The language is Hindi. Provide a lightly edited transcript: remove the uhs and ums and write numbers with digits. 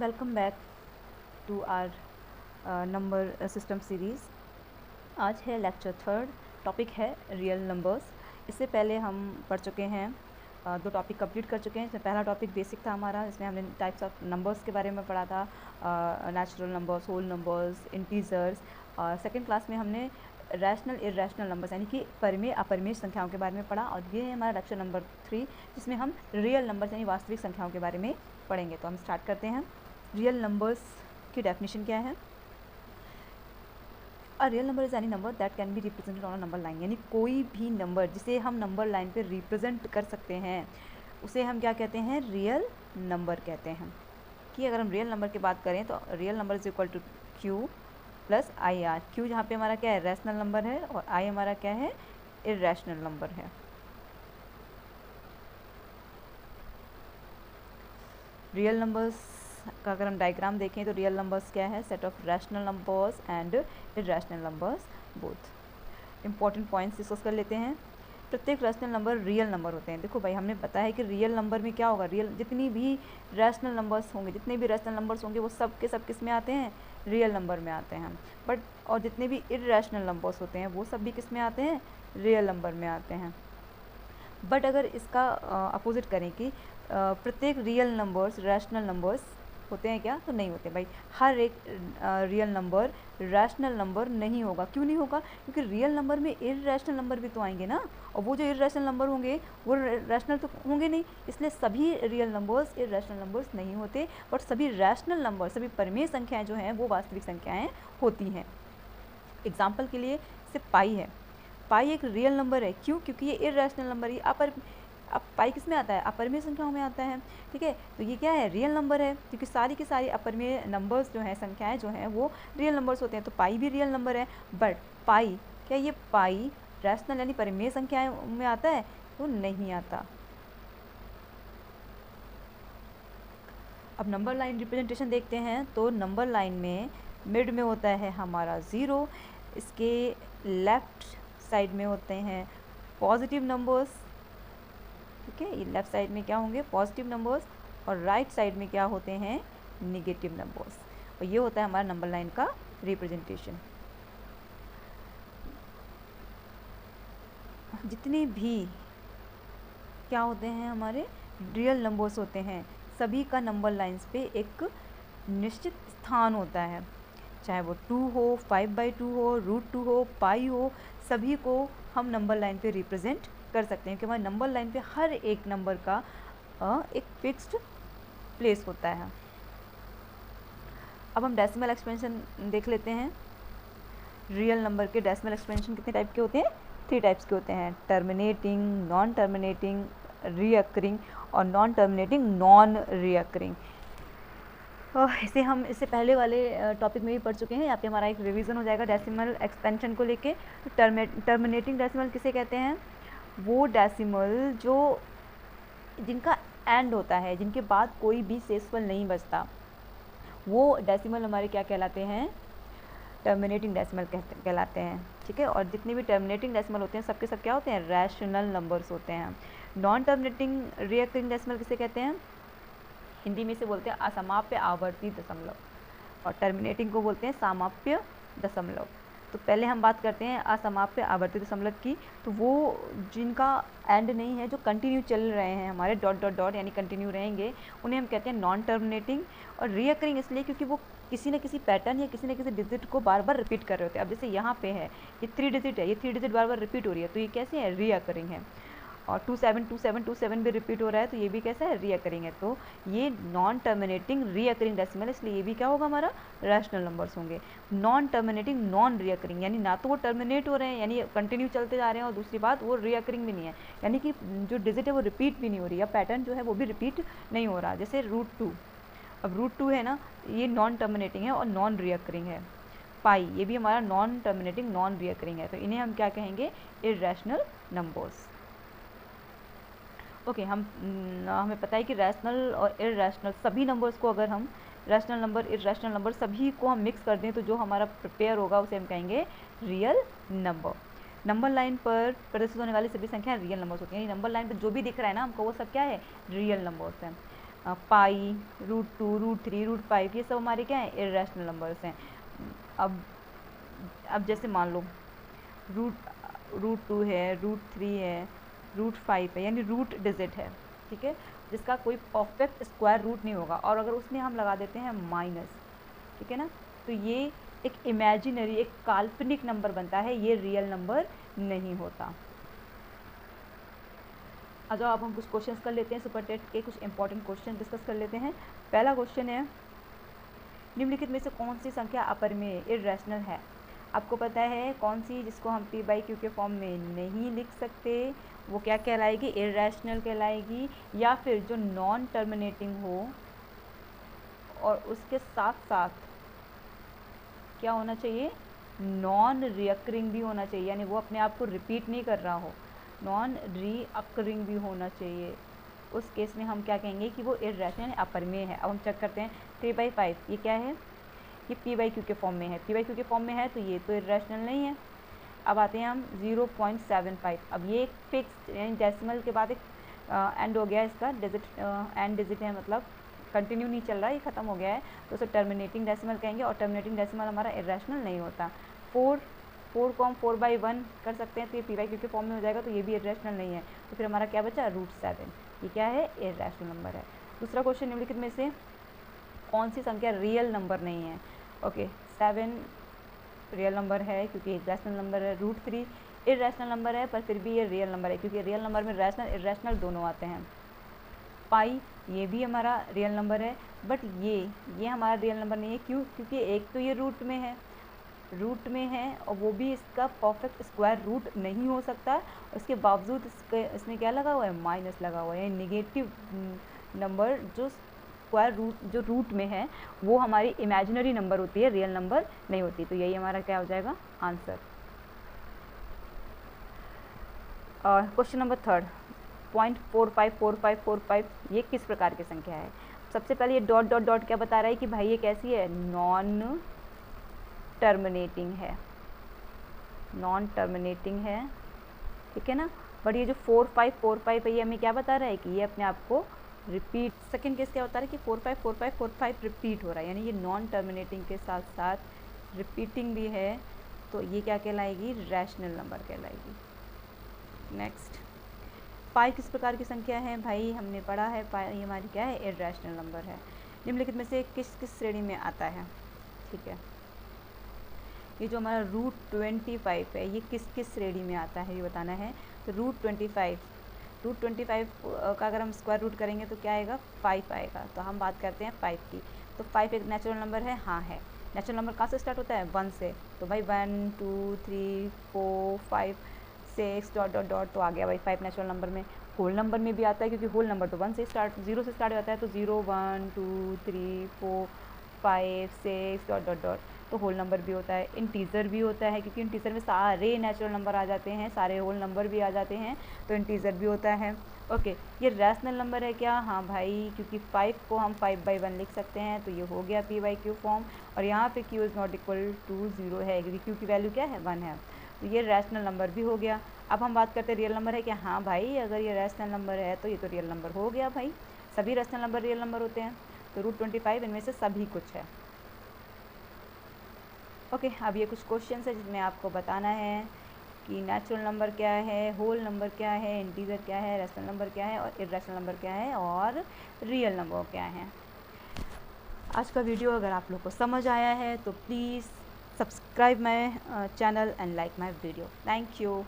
Welcome back to our number system series. आज है लेक्चर थर्ड। टॉपिक है रियल नंबर्स। इससे पहले हम पढ़ चुके हैं, दो टॉपिक कंप्लीट कर चुके हैं। इसमें पहला टॉपिक बेसिक था हमारा, इसमें हमने टाइप्स ऑफ नंबर्स के बारे में पढ़ा था, natural numbers, whole numbers, integers. Second class में हमने रैशनल इरैशनल नंबर्स यानी कि परिमेय अपरिमेय संख्याओं के बारे में पढ़ा, और ये है हमारा लेक्चर नंबर 3 जिसमें हम रियल नंबर्स यानी वास्तविक संख्याओं के बारे में पढ़ेंगे। तो हम स्टार्ट करते हैं। रियल नंबर्स की डेफिनेशन क्या है? A real number is any number that can be represented on a number line, यानी कोई भी नंबर जिसे हम नंबर लाइन पे रिप्रेजेंट कर सकते हैं उसे हम क्या कहते हैं? रियल नंबर कहते हैं। कि अगर हम रियल नंबर की बात करें तो real number is equal to Q plus I R. Q जहाँ पे हमारा क्या है? रैशनल नंबर है, और आई हमारा क्या है? इरैशनल नंबर है। रियल नंबर्स का अगर हम डायग्राम देखें तो रियल नंबर्स क्या है? Set of rational numbers and irrational numbers both. Important points discuss कर लेते हैं। प्रत्येक रैशनल नंबर रियल नंबर होते हैं। देखो भाई, हमने बताया है कि रियल नंबर में क्या होगा? रियल जितनी भी रैशनल नंबर्स होंगे, जितने भी रैशनल नंबर्स होंगे वो सब के सब किस में आते हैं? रियल नंबर में आते हैं। बट और जितने भी इरैशनल नंबर्स होते हैं वो सब भी किस में आते हैं? रियल नंबर में आते हैं। बट अगर इसका अपोजिट करें कि प्रत्येक रियल नंबर्स रैशनल नंबर्स होते हैं क्या? तो नहीं होते भाई। हर एक रियल नंबर रैशनल नंबर नहीं होगा। क्यों नहीं होगा? क्योंकि रियल नंबर में इरैशनल नंबर भी तो आएंगे ना, और वो जो इरैशनल नंबर होंगे वो रैशनल तो होंगे नहीं, इसलिए सभी रियल नंबर्स इरैशनल नंबर्स नहीं होते। बट सभी रैशनल नंबर, सभी परिमेय संख्याएं जो हैं वो वास्तविक संख्याएं होती हैं। एग्जाम्पल के लिए सिर्फ पाई है। पाई एक रियल नंबर है। क्यों? क्योंकि ये इरैशनल नंबर है। अब पाई किस में आता है? अपरिमेय संख्याओं में आता है। ठीक है, तो ये क्या है? रियल नंबर है, क्योंकि सारी की सारी अपरिमेय नंबर्स जो हैं, संख्याएं जो हैं वो रियल नंबर्स होते हैं। तो पाई भी रियल नंबर है। बट पाई, क्या ये पाई रैशनल यानी परिमेय संख्याओं में आता है? तो नहीं आता। अब नंबर लाइन रिप्रेजेंटेशन देखते हैं। तो नंबर लाइन में मिड में होता है हमारा 0, इसके लेफ्ट साइड में होते हैं पॉजिटिव नंबर्स। ठीक है, ये लेफ्ट साइड में क्या होंगे? पॉजिटिव नंबर्स, और राइट साइड में क्या होते हैं? Negative numbers. और ये होता है हमारा नंबर लाइन का रिप्रेजेंटेशन। जितने भी क्या होते हैं? हमारे रियल नंबर्स होते हैं, सभी का नंबर लाइंस पे एक निश्चित स्थान होता है। चाहे वो 2 हो, 5/2 हो, √2 हो, पाई हो, सभी को हम नंबर लाइन पे रिप्रेजेंट कर सकते हैं। क्योंकि हमारे नंबर लाइन पे हर एक नंबर का एक फिक्स्ड प्लेस होता है। अब हम डेसिमल एक्सपेंशन देख लेते हैं। रियल नंबर के डेसिमल एक्सपेंशन कितने टाइप के होते हैं? 3 टाइप्स के होते हैं: टर्मिनेटिंग, नॉन टर्मिनेटिंग, रीअकरिंग, और नॉन टर्मिनेटिंग नॉन रीअकरिंग। इसे हम इससे पहले वाले टॉपिक में भी पढ़ चुके हैं। यहाँ पे हमारा एक रिवीजन हो जाएगा डेसिमल एक्सपेंशन को लेके। तो टर्मिनेटिंग डेसिमल किसे कहते हैं? वो डेसिमल जो जिनका एंड होता है, जिनके बाद कोई भी शेषफल नहीं बचता, वो डेसिमल हमारे क्या कहलाते हैं? टर्मिनेटिंग डेसिमल कहलाते हैं। ठीक है, और जितने भी टर्मिनेटिंग डेसिमल होते हैं सबके सब क्या होते हैं? रैशनल नंबर्स होते हैं। नॉन टर्मिनेटिंग रीअकरिंग डेसिमल किसे कहते हैं? हिंदी में से बोलते हैं असमाप्य आवर्ती दशमलव, और टर्मिनेटिंग को बोलते हैं समाप्य दशमलव। तो पहले हम बात करते हैं असमाप्य आवर्ती दशमलव की। तो वो जिनका एंड नहीं है, जो कंटिन्यू चल रहे हैं, हमारे डॉट डॉट डॉट यानी कंटिन्यू रहेंगे, उन्हें हम कहते हैं नॉन टर्मिनेटिंग। और रीअकरिंग इसलिए क्योंकि वो किसी न किसी पैटर्न या किसी न किसी डिजिट को बार बार रिपीट कर रहे होते हैं। अब जैसे यहाँ पे है ये 3 डिजिट है, ये 3 डिजिट बार बार रिपीट हो रही है, तो ये कैसे है? रीअकरिंग है। और 272727 भी रिपीट हो रहा है, तो ये भी कैसा है? रीअकरिंग है। तो ये नॉन टर्मिनेटिंग रीअकरिंग डेसिमल, इसलिए ये भी क्या होगा? हमारा रैशनल नंबर्स होंगे। नॉन टर्मिनेटिंग नॉन रीअकरिंग, यानी ना तो वो टर्मिनेट हो रहे हैं यानी कंटिन्यू चलते जा रहे हैं, और दूसरी बात वो रीअकरिंग भी नहीं है, यानी कि जो डिजिट है वो रिपीट भी नहीं हो रही है, पैटर्न जो है वो भी रिपीट नहीं हो रहा। जैसे √2, अब √2 है ना, ये नॉन टर्मिनेटिंग है और नॉन रीअकरिंग है। पाई, ये भी हमारा नॉन टर्मिनेटिंग नॉन रीअकरिंग है। तो इन्हें हम क्या कहेंगे? Irrational numbers. ओके, हमें पता है कि रैशनल और इरैशनल सभी नंबर्स को, अगर हम रैशनल नंबर इरैशनल नंबर सभी को हम मिक्स कर दें तो जो हमारा प्रिपेयर होगा उसे हम कहेंगे रियल नंबर। नंबर लाइन पर प्रदर्शित होने वाली सभी संख्याएं रियल नंबर्स होती हैं। नंबर लाइन पर जो भी दिख रहा है ना हमको, वो सब क्या है? रियल नंबर्स हैं। पाई, √2, √3, √5, ये सब हमारे क्या हैं, इर्रेशनल नंबर्स हैं। अब जैसे मान लो √2 है, √3 है, √5 है, यानी रूट डिजिट है, ठीक है, जिसका कोई परफेक्ट स्क्वायर रूट नहीं होगा, और अगर उसमें हम लगा देते हैं माइनस, ठीक है ना, तो ये एक इमेजिनरी, एक काल्पनिक नंबर बनता है, ये रियल नंबर नहीं होता। आ जाओ अब हम कुछ क्वेश्चंस कर लेते हैं, सुपर टेट के कुछ इंपॉर्टेंट क्वेश्चन डिस्कस कर लेते हैं। पहला क्वेश्चन है, निम्नलिखित में से कौन सी संख्या अपर में इर्रेशनल है? आपको पता है कौन सी, जिसको हम p/q के फॉर्म में नहीं लिख सकते, वो क्या कहलाएगी, इर्रेशनल कहलाएगी, या फिर जो नॉन टर्मिनेटिंग हो और उसके साथ साथ क्या होना चाहिए, नॉन रिअकरिंग भी होना चाहिए, यानी वो अपने आप को रिपीट नहीं कर रहा हो, नॉन रीअकरिंग भी होना चाहिए। उस केस में हम क्या कहेंगे कि वो इर्रेशनल अपर में है। अब हम चेक करते हैं 3/5, ये क्या है, ये p/q के फॉर्म में है, p/q के फॉर्म में है तो ये तो इर्रेशनल नहीं है। अब आते हैं हम 0.75, अब ये एक फिक्स यानी डेसिमल के बाद एक एंड हो गया, इसका डिजिट एंड डिजिट है, मतलब कंटिन्यू नहीं चल रहा, ये ख़त्म हो गया है, तो उसे टर्मिनेटिंग डेसिमल कहेंगे, और टर्मिनेटिंग डेसिमल हमारा इर्रेशनल नहीं होता। 4 को हम 4/1 कर सकते हैं, तो ये p/q के फॉर्म में हो जाएगा, तो ये भी इर्रेशनल नहीं है, तो फिर हमारा क्या बचा, √7, ये क्या है, इर्रेशनल नंबर है। दूसरा क्वेश्चन, निम्नलिखित में से कौन सी संख्या रियल नंबर नहीं है? ओके, 7 रियल नंबर है क्योंकि रैशनल नंबर है, √3 इर्रेशनल नंबर है पर फिर भी ये रियल नंबर है क्योंकि रियल नंबर में रैशनल इर्रेशनल दोनों आते हैं। पाई, ये भी हमारा रियल नंबर है, बट ये हमारा रियल नंबर नहीं है, क्यों, क्योंकि एक तो ये रूट में है और वो भी इसका परफेक्ट स्क्वायर रूट नहीं हो सकता, उसके बावजूद इसमें क्या लगा हुआ है, माइनस लगा हुआ है, यानी निगेटिव नंबर जो स्क्वायर रूट जो रूट में है वो हमारी इमेजिनरी नंबर होती है, रियल नंबर नहीं होती, तो यही हमारा क्या हो जाएगा आंसर। क्वेश्चन नंबर 3, 0.454545 ये किस प्रकार की संख्या है? सबसे पहले ये डॉट डॉट डॉट क्या बता रहा है कि भाई ये कैसी है, नॉन टर्मिनेटिंग है, ठीक है ना, बट ये जो 4545 है ये हमें क्या बता रहा है कि ये अपने आप को रिपीट, सेकेंड केस क्या बता रहा है कि 454545 रिपीट हो रहा है, यानी ये नॉन टर्मिनेटिंग के साथ साथ रिपीटिंग भी है, तो ये क्या कहलाएगी, रैशनल नंबर कहलाएगी। नेक्स्ट, पाई किस प्रकार की संख्या है? भाई हमने पढ़ा है पाई हमारी क्या है, इर्रेशनल नंबर है। निम्नलिखित में से किस किस श्रेणी में आता है? ठीक है, ये जो हमारा √25 है ये किस किस श्रेणी में आता है ये बताना है। तो √25 का अगर हम स्क्वायर रूट करेंगे तो क्या आएगा, 5 आएगा, तो हम बात करते हैं 5 की। तो 5 एक नेचुरल नंबर है, हाँ है। नेचुरल नंबर कहाँ से स्टार्ट होता है, 1 से, तो भाई 1 2 3 4 5 6 डॉट डॉट डॉट, तो आ गया भाई 5 नेचुरल नंबर में। होल नंबर में भी आता है क्योंकि होल नंबर तो 1 से स्टार्ट 0 से स्टार्ट होता है, तो 0 1 2 3 4 5 6 डॉट डॉट डॉट, तो होल नंबर भी होता है। इंटीजर भी होता है क्योंकि इंटीजर में सारे नेचुरल नंबर आ जाते हैं, सारे होल नंबर भी आ जाते हैं, तो इंटीजर भी होता है। ओके, ये रैशनल नंबर है क्या? हाँ भाई, क्योंकि 5 को हम 5/1 लिख सकते हैं, तो ये हो गया p/q फॉर्म, और यहाँ पे q is not equal to 0 है क्योंकि q की वैल्यू क्या है, 1 है, तो ये रैशनल नंबर भी हो गया। अब हम बात करते हैं रियल नंबर है क्या? हाँ भाई, अगर ये रैशनल नंबर है तो ये तो रियल नंबर हो गया भाई, सभी रैशनल नंबर रियल नंबर होते हैं, तो √25 इनमें से सभी कुछ है। ओके, अब ये कुछ क्वेश्चन है जिसमें आपको बताना है कि नेचुरल नंबर क्या है, होल नंबर क्या है, इंटीजर क्या है, रैशनल नंबर क्या है, और इर्रेशनल नंबर क्या है, और रियल नंबर क्या है। आज का वीडियो अगर आप लोग को समझ आया है तो please subscribe my channel and like my video. Thank you.